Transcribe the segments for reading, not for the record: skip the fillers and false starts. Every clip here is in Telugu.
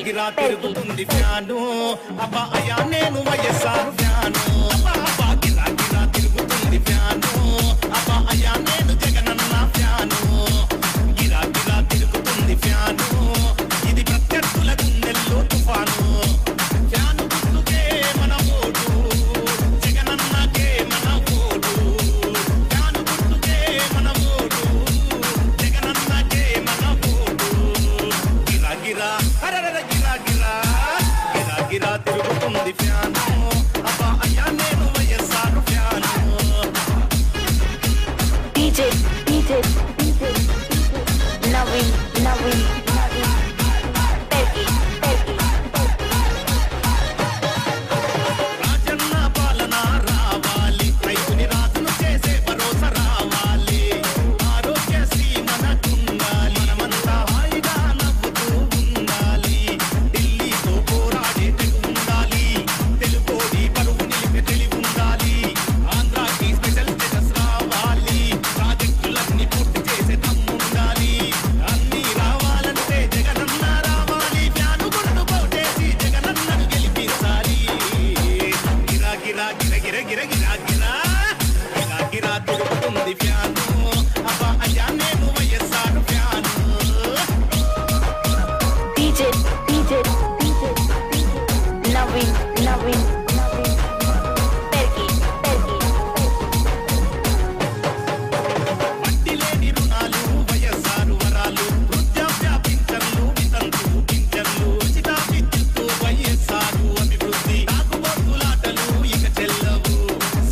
గిరా తిరుగుతుంది ఫ్యాను అబ్బా అయ్యా నేను వైఎస్ఆర్ ఫ్యాను అబ్బా అబ్బా గిరా గిరా తిరుగుతుంది ఫ్యాను అబ్బా అయ్యా నేను జగనన్న ఫ్యాను గిరా గిరా తిరుగుతుంది ఫ్యాను ఇది ప్రత్యర్థుల గుండెల్లో తుఫాను ఫ్యాను గుర్తుకే మన ఓటు జగనన్నకే మన ఓటు ఫ్యాను గుర్తుకే మన ఓటు జగనన్నకే మన ఓటు గిరా గిరా అరెరె గిరా గిరా గిరా గిరా తిరుగుతుంది ఫ్యాను అబ్బా అయ్యా నేను YSR fan DJ Naveen Terki Rajanna పాలన రావాలి రైతుని రాజును చేసే భరోసా రావాలి ఆరోగ్యశ్రీ మనకుండాలి మనమంతా హాయిగా నవ్వుతూ ఉండాలి ఢిల్లీతో పోరాడే తెగు ఉండాలి తెలుగోడి పరువు నిలిపే తెలివి ఉండాలి ఆంధ్రాకి స్పెషల్ స్టేటస్ రావాలి ప్రాజెక్టులన్నీ పూర్తి చేసే దమ్ముండాలి అన్నీ రావాలంటే జగనన్న రావాలి ఫ్యాను గుర్తు పోటేసి జగనన్నను గెలిపించాలి గిరా గిరా గిర గిర గిర గిరా గిరా గిరా గిరా తిరుగుతుంది ఫ్యాను అబ్బా అయ్యా నేను YSR fan DJ Naveen Terki వడ్డీ లేని రుణాలు వైఎస్ఆర్ వరాలు వృద్ధాప్య పింఛన్లు వితంతు పింఛన్లు ఉచిత విద్యుత్తు వైఎస్ఆర్ అభివృద్ధి తాగుబోతులాటలు ఇక చెల్లవు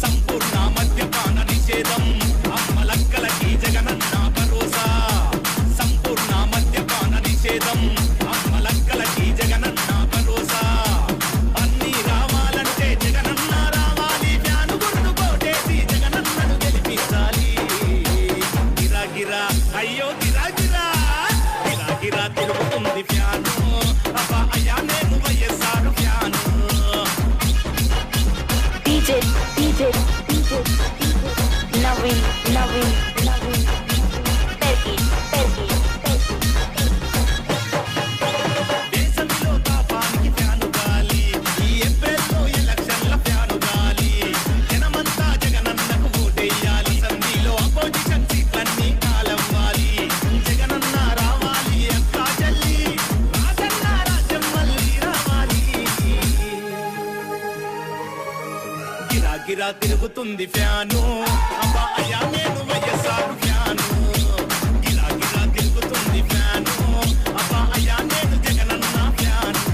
సంపూర్ణ మద్యపాన నిషేధం అమ్మలక్కలకి జగనన్న భరోసా సంపూర్ణ మద్యపాన నిషేధం అమ్మలక్కలకి జగనన్న భరోసా అన్నీ రావాలంటే జగనన్న రావాలి ఫ్యాను గుర్తు కోటేసి జగనన్నను గెలిపించాలి గిరా గిరా అయ్యో గిరా గిరా గిరా గిరా తిరుగుతుంది ఫ్యాను అబ్బా అయ్యా నేను YSR fan DJ Naveen Terki దేశంలో తాపానికి ఫ్యాను గాలి ఈ ఏప్రిల్లో ఎలక్షన్ల ఫ్యాను గాలి జనమంతా జగనన్నకు ఓటేయాలి సంధిలో అపోజిషన్ సీట్లన్నీ కాలవ్వాలి జగనన్న రావాలి అక్కా చెల్లి రాజన్న రాజ్యం మళ్ళీ రావాలి గిరా గిరా తిరుగుతుంది ఫ్యాను అబ్బా అయ్యా నేను వైఎస్ఆర్ ఫ్యాను గిరా గిరా తిరుగుతుంది ఫ్యాను అబ్బా అయ్యా నేను జగనన్న ఫ్యాను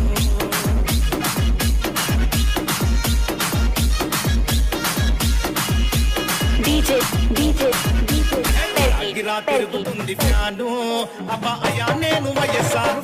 DJ గిరా తిరుగుతుంది ఫ్యాను అబ్బా అయ్యా నేను వైఎస్ఆర్